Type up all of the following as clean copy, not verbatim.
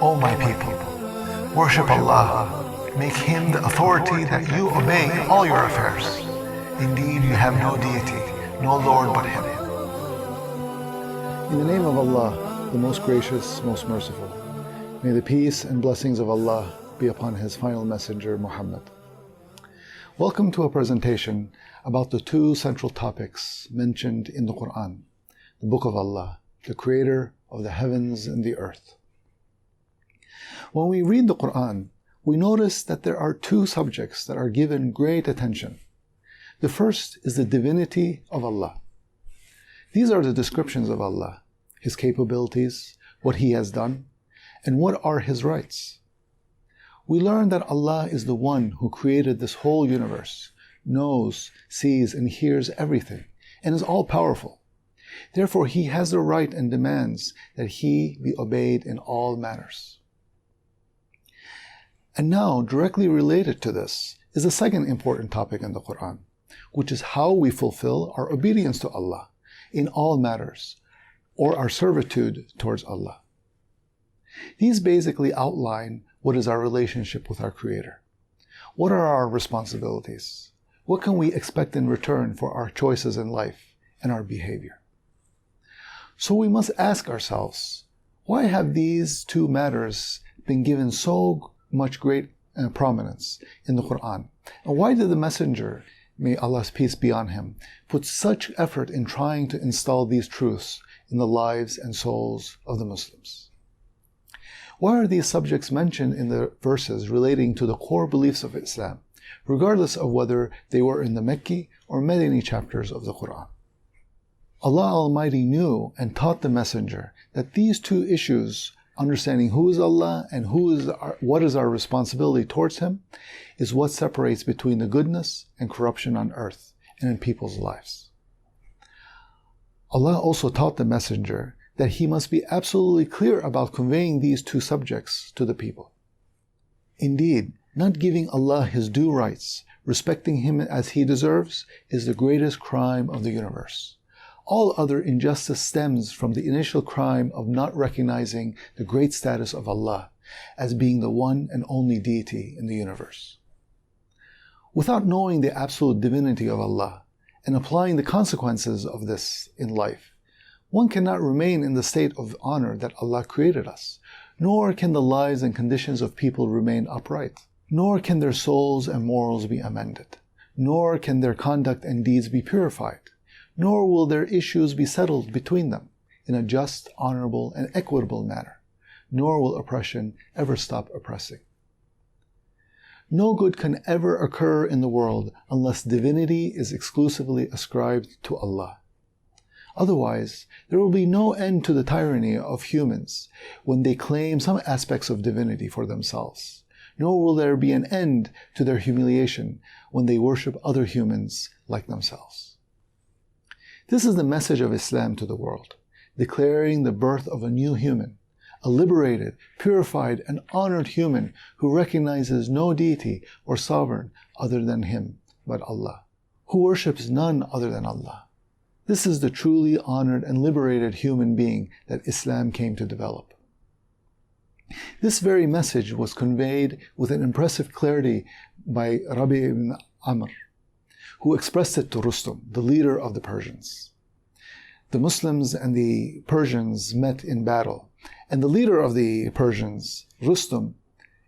O my people, worship Allah. Make Him the authority that you obey in all your affairs. Indeed, you have no deity, no Lord but Him. In the name of Allah, the most gracious, most merciful. May the peace and blessings of Allah be upon His final messenger, Muhammad. Welcome to a presentation about the two central topics mentioned in the Quran, the Book of Allah, the Creator of the heavens and the earth. When we read the Quran, we notice that there are two subjects that are given great attention. The first is the divinity of Allah. These are the descriptions of Allah, His capabilities, what He has done, and what are His rights. We learn that Allah is the one who created this whole universe, knows, sees, and hears everything, and is all-powerful. Therefore, He has the right and demands that He be obeyed in all matters. And now, directly related to this, is the second important topic in the Quran, which is how we fulfill our obedience to Allah in all matters, or our servitude towards Allah. These basically outline what is our relationship with our Creator. What are our responsibilities? What can we expect in return for our choices in life and our behavior? So we must ask ourselves, why have these two matters been given so much great prominence in the Quran? And why did the Messenger, may Allah's peace be on him, put such effort in trying to install these truths in the lives and souls of the Muslims? Why are these subjects mentioned in the verses relating to the core beliefs of Islam, regardless of whether they were in the Mecca or Medini chapters of the Quran? Allah Almighty knew and taught the Messenger that these two issues, understanding who is Allah and what is our responsibility towards Him, is what separates between the goodness and corruption on earth and in people's lives. Allah also taught the Messenger that he must be absolutely clear about conveying these two subjects to the people. Indeed, not giving Allah His due rights, respecting Him as He deserves, is the greatest crime of the universe. All other injustice stems from the initial crime of not recognizing the great status of Allah as being the one and only deity in the universe. Without knowing the absolute divinity of Allah and applying the consequences of this in life, one cannot remain in the state of honor that Allah created us, nor can the lives and conditions of people remain upright, nor can their souls and morals be amended, nor can their conduct and deeds be purified, nor will their issues be settled between them in a just, honorable, and equitable manner, nor will oppression ever stop oppressing. No good can ever occur in the world unless divinity is exclusively ascribed to Allah. Otherwise, there will be no end to the tyranny of humans when they claim some aspects of divinity for themselves, nor will there be an end to their humiliation when they worship other humans like themselves. This is the message of Islam to the world, declaring the birth of a new human, a liberated, purified, and honored human who recognizes no deity or sovereign other than Him, but Allah, who worships none other than Allah. This is the truly honored and liberated human being that Islam came to develop. This very message was conveyed with an impressive clarity by Rabi ibn Amr, who expressed it to Rustum, the leader of the Persians. The Muslims and the Persians met in battle, and the leader of the Persians, Rustum,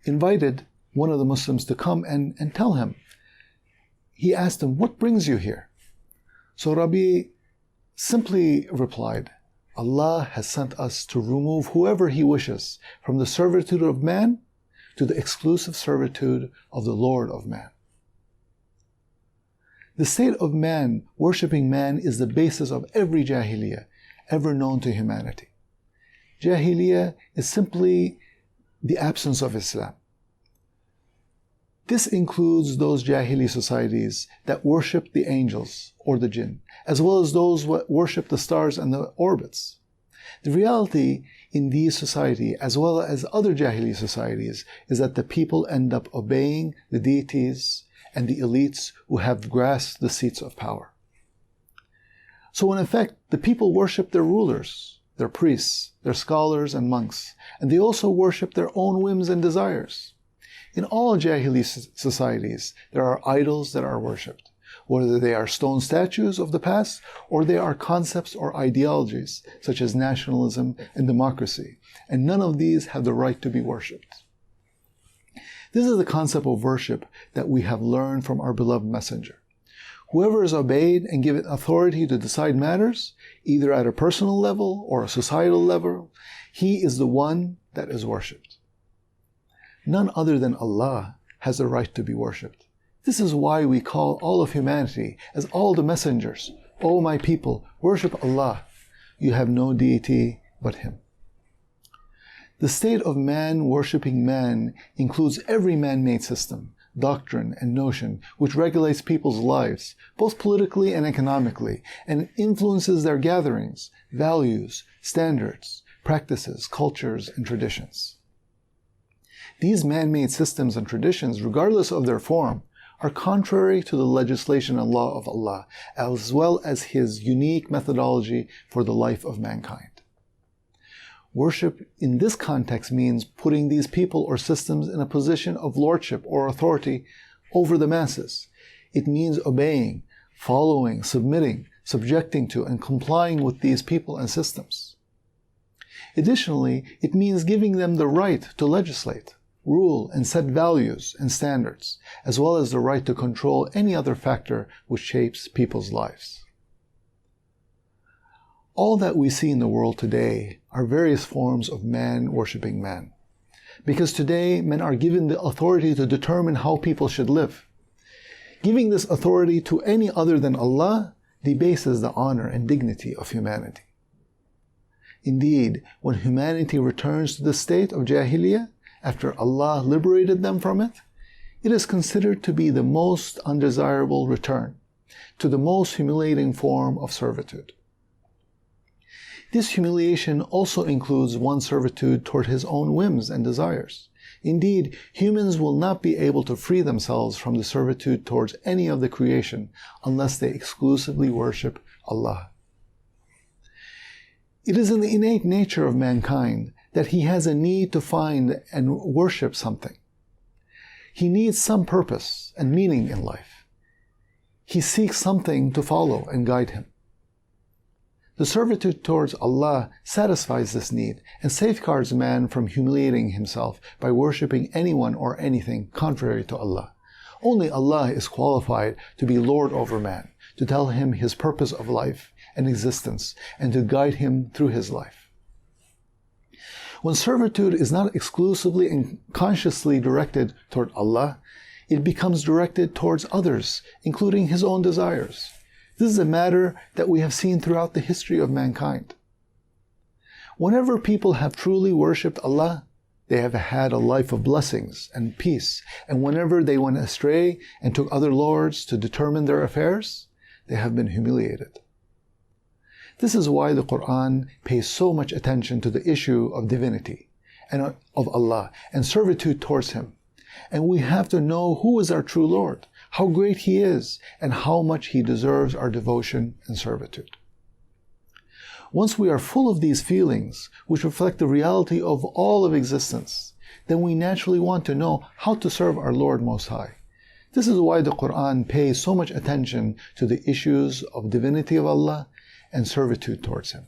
invited one of the Muslims to come and tell him. He asked him, "What brings you here?" So Rabi simply replied, "Allah has sent us to remove whoever He wishes from the servitude of man to the exclusive servitude of the Lord of man." The state of man, worshipping man, is the basis of every Jahiliyyah ever known to humanity. Jahiliyyah is simply the absence of Islam. This includes those Jahili societies that worship the angels or the jinn, as well as those who worship the stars and the orbits. The reality in these societies, as well as other Jahili societies, is that the people end up obeying the deities and the elites who have grasped the seats of power. So in effect, the people worship their rulers, their priests, their scholars and monks, and they also worship their own whims and desires. In all Jahili societies, there are idols that are worshipped, whether they are stone statues of the past or they are concepts or ideologies such as nationalism and democracy, and none of these have the right to be worshipped. This is the concept of worship that we have learned from our beloved messenger. Whoever is obeyed and given authority to decide matters, either at a personal level or a societal level, he is the one that is worshipped. None other than Allah has the right to be worshipped. This is why we call all of humanity, as all the messengers, O my people, worship Allah. You have no deity but Him. The state of man worshipping man includes every man-made system, doctrine, and notion which regulates people's lives, both politically and economically, and influences their gatherings, values, standards, practices, cultures, and traditions. These man-made systems and traditions, regardless of their form, are contrary to the legislation and law of Allah, as well as His unique methodology for the life of mankind. Worship in this context means putting these people or systems in a position of lordship or authority over the masses. It means obeying, following, submitting, subjecting to, and complying with these people and systems. Additionally, it means giving them the right to legislate, rule, and set values and standards, as well as the right to control any other factor which shapes people's lives. All that we see in the world today are various forms of man worshipping man. Because today, men are given the authority to determine how people should live. Giving this authority to any other than Allah debases the honor and dignity of humanity. Indeed, when humanity returns to the state of Jahiliyyah, after Allah liberated them from it, it is considered to be the most undesirable return to the most humiliating form of servitude. This humiliation also includes one's servitude toward his own whims and desires. Indeed, humans will not be able to free themselves from the servitude towards any of the creation unless they exclusively worship Allah. It is in the innate nature of mankind that he has a need to find and worship something. He needs some purpose and meaning in life. He seeks something to follow and guide him. The servitude towards Allah satisfies this need and safeguards man from humiliating himself by worshipping anyone or anything contrary to Allah. Only Allah is qualified to be Lord over man, to tell him his purpose of life and existence, and to guide him through his life. When servitude is not exclusively and consciously directed toward Allah, it becomes directed towards others, including his own desires. This is a matter that we have seen throughout the history of mankind. Whenever people have truly worshipped Allah, they have had a life of blessings and peace, and whenever they went astray and took other lords to determine their affairs, they have been humiliated. This is why the Quran pays so much attention to the issue of divinity and of Allah and servitude towards Him. And we have to know who is our true Lord, how great He is, and how much He deserves our devotion and servitude. Once we are full of these feelings, which reflect the reality of all of existence, then we naturally want to know how to serve our Lord Most High. This is why the Quran pays so much attention to the issues of divinity of Allah and servitude towards Him.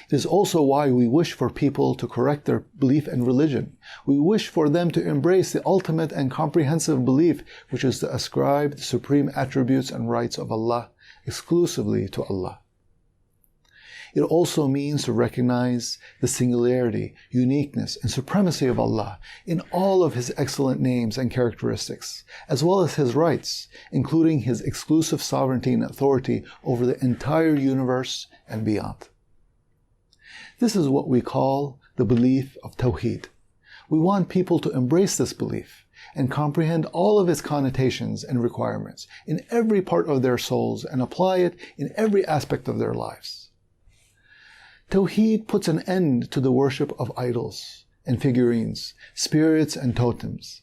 It is also why we wish for people to correct their belief in religion. We wish for them to embrace the ultimate and comprehensive belief, which is to ascribe the supreme attributes and rights of Allah exclusively to Allah. It also means to recognize the singularity, uniqueness, and supremacy of Allah in all of His excellent names and characteristics, as well as His rights, including His exclusive sovereignty and authority over the entire universe and beyond. This is what we call the belief of Tawheed. We want people to embrace this belief and comprehend all of its connotations and requirements in every part of their souls and apply it in every aspect of their lives. Tawheed puts an end to the worship of idols and figurines, spirits and totems,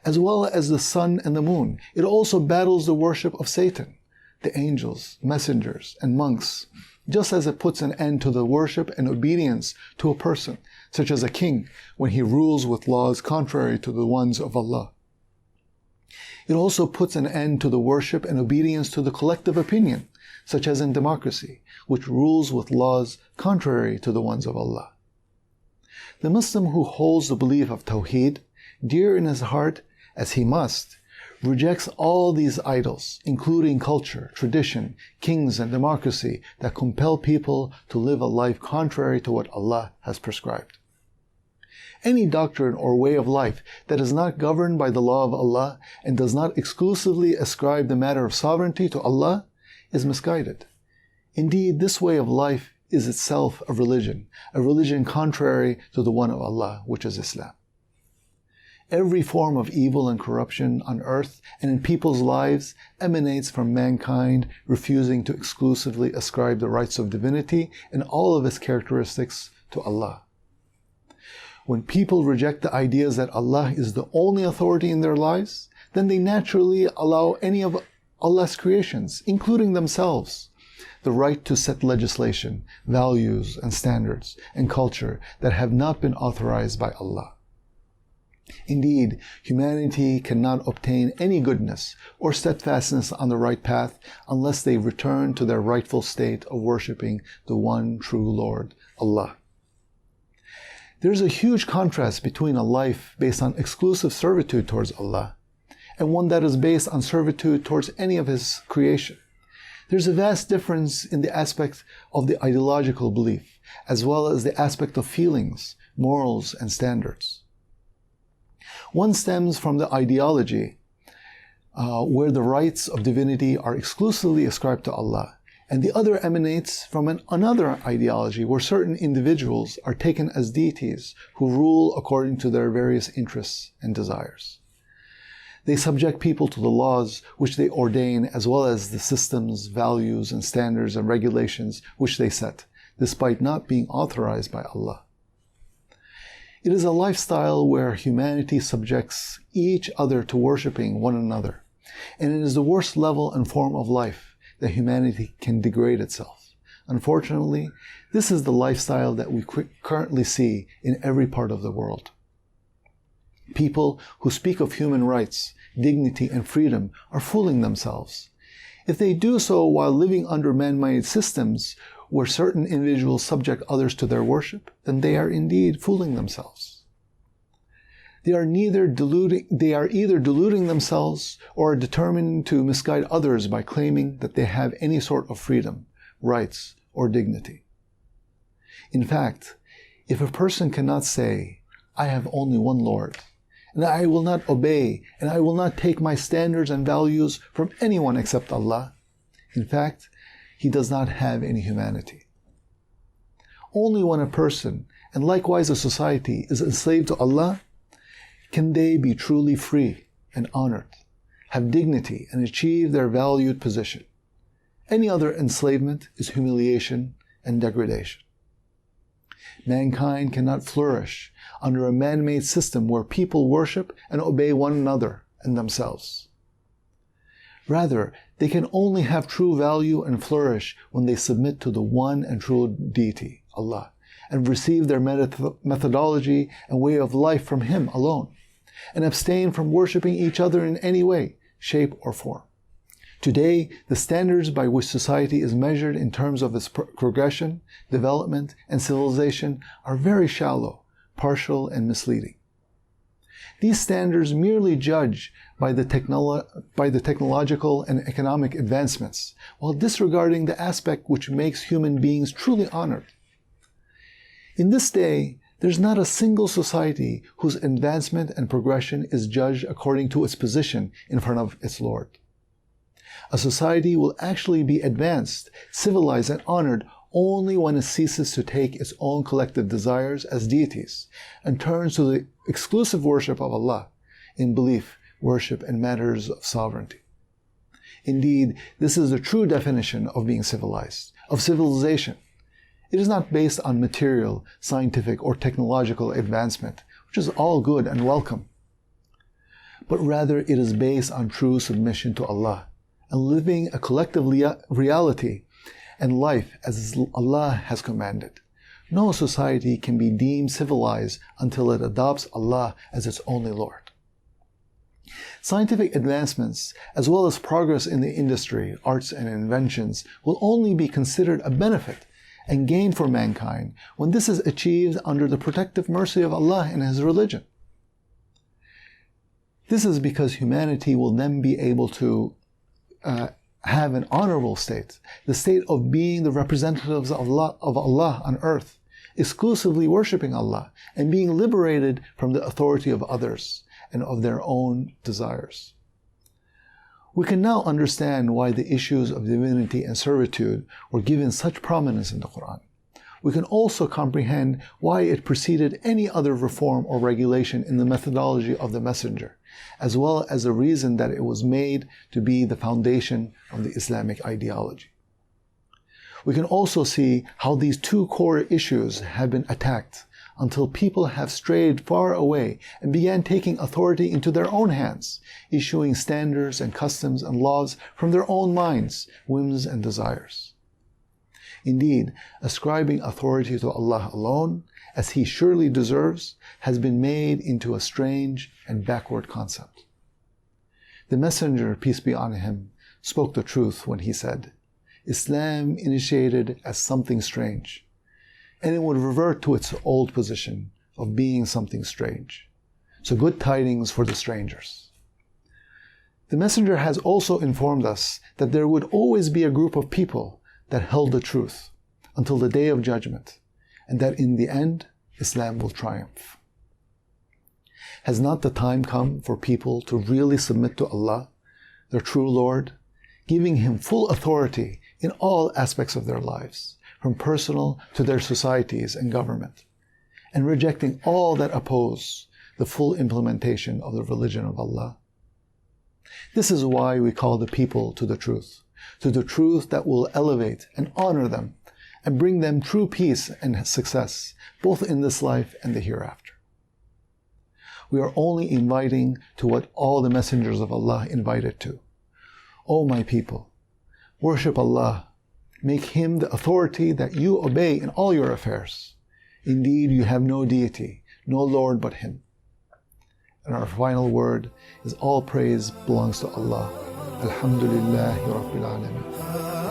as well as the sun and the moon. It also battles the worship of Satan, the angels, messengers, and monks, just as it puts an end to the worship and obedience to a person, such as a king, when he rules with laws contrary to the ones of Allah. It also puts an end to the worship and obedience to the collective opinion, such as in democracy, which rules with laws contrary to the ones of Allah. The Muslim who holds the belief of Tawheed dear in his heart, as he must, rejects all these idols, including culture, tradition, kings, and democracy that compel people to live a life contrary to what Allah has prescribed. Any doctrine or way of life that is not governed by the law of Allah and does not exclusively ascribe the matter of sovereignty to Allah is misguided. Indeed, this way of life is itself a religion contrary to the one of Allah, which is Islam. Every form of evil and corruption on earth and in people's lives emanates from mankind refusing to exclusively ascribe the rights of divinity and all of its characteristics to Allah. When people reject the ideas that Allah is the only authority in their lives, then they naturally allow any of Allah's creations, including themselves, the right to set legislation, values, and standards, and culture that have not been authorized by Allah. Indeed, humanity cannot obtain any goodness or steadfastness on the right path unless they return to their rightful state of worshipping the one true Lord, Allah. There's a huge contrast between a life based on exclusive servitude towards Allah and one that is based on servitude towards any of His creation. There's a vast difference in the aspect of the ideological belief, as well as the aspect of feelings, morals, and standards. One stems from the ideology where the rights of divinity are exclusively ascribed to Allah, and the other emanates from another ideology where certain individuals are taken as deities who rule according to their various interests and desires. They subject people to the laws which they ordain, as well as the systems, values, and standards and regulations which they set, despite not being authorized by Allah. It is a lifestyle where humanity subjects each other to worshipping one another, and it is the worst level and form of life that humanity can degrade itself. Unfortunately, this is the lifestyle that we currently see in every part of the world. People who speak of human rights, dignity, and freedom are fooling themselves. If they do so while living under man-made systems where certain individuals subject others to their worship, then they are indeed fooling themselves. They are either deluding themselves or are determined to misguide others by claiming that they have any sort of freedom, rights, or dignity. In fact, if a person cannot say, "I have only one Lord, and I will not obey, and I will not take my standards and values from anyone except Allah," in fact, he does not have any humanity. Only when a person, and likewise a society, is enslaved to Allah, can they be truly free and honored, have dignity, and achieve their valued position. Any other enslavement is humiliation and degradation. Mankind cannot flourish under a man-made system where people worship and obey one another and themselves. Rather, they can only have true value and flourish when they submit to the one and true deity, Allah, and receive their methodology and way of life from Him alone, and abstain from worshipping each other in any way, shape, or form. Today, the standards by which society is measured in terms of its progression, development, and civilization are very shallow, partial, and misleading. These standards merely judge by the technological and economic advancements, while disregarding the aspect which makes human beings truly honored. In this day, there's not a single society whose advancement and progression is judged according to its position in front of its Lord. A society will actually be advanced, civilized, and honored only when it ceases to take its own collective desires as deities and turns to the exclusive worship of Allah in belief, worship, and matters of sovereignty. Indeed, this is the true definition of being civilized, of civilization. It is not based on material, scientific, or technological advancement, which is all good and welcome, but rather it is based on true submission to Allah and living a collective reality and life as Allah has commanded. No society can be deemed civilized until it adopts Allah as its only Lord. Scientific advancements, as well as progress in the industry, arts, and inventions, will only be considered a benefit and gain for mankind when this is achieved under the protective mercy of Allah and His religion. This is because humanity will then be able to have an honorable state, the state of being the representatives of Allah on earth, exclusively worshipping Allah and being liberated from the authority of others and of their own desires. We can now understand why the issues of divinity and servitude were given such prominence in the Quran. We can also comprehend why it preceded any other reform or regulation in the methodology of the Messenger, as well as the reason that it was made to be the foundation of the Islamic ideology. We can also see how these two core issues have been attacked until people have strayed far away and began taking authority into their own hands, issuing standards and customs and laws from their own minds, whims and desires. Indeed, ascribing authority to Allah alone, as He surely deserves, has been made into a strange and backward concept. The Messenger, peace be on him, spoke the truth when he said, Islam initiated as something strange, and it would revert to its old position of being something strange. So good tidings for the strangers. The Messenger has also informed us that there would always be a group of people that held the truth until the day of judgment, and that in the end, Islam will triumph. Has not the time come for people to really submit to Allah, their true Lord, giving Him full authority in all aspects of their lives, from personal to their societies and government, and rejecting all that oppose the full implementation of the religion of Allah? This is why we call the people to the truth that will elevate and honor them and bring them true peace and success, both in this life and the hereafter. We are only inviting to what all the messengers of Allah invited to. O my people, worship Allah, make Him the authority that you obey in all your affairs. Indeed, you have no deity, no Lord but Him. And our final word is all praise belongs to Allah. Alhamdulillahi Rabbil Alameen.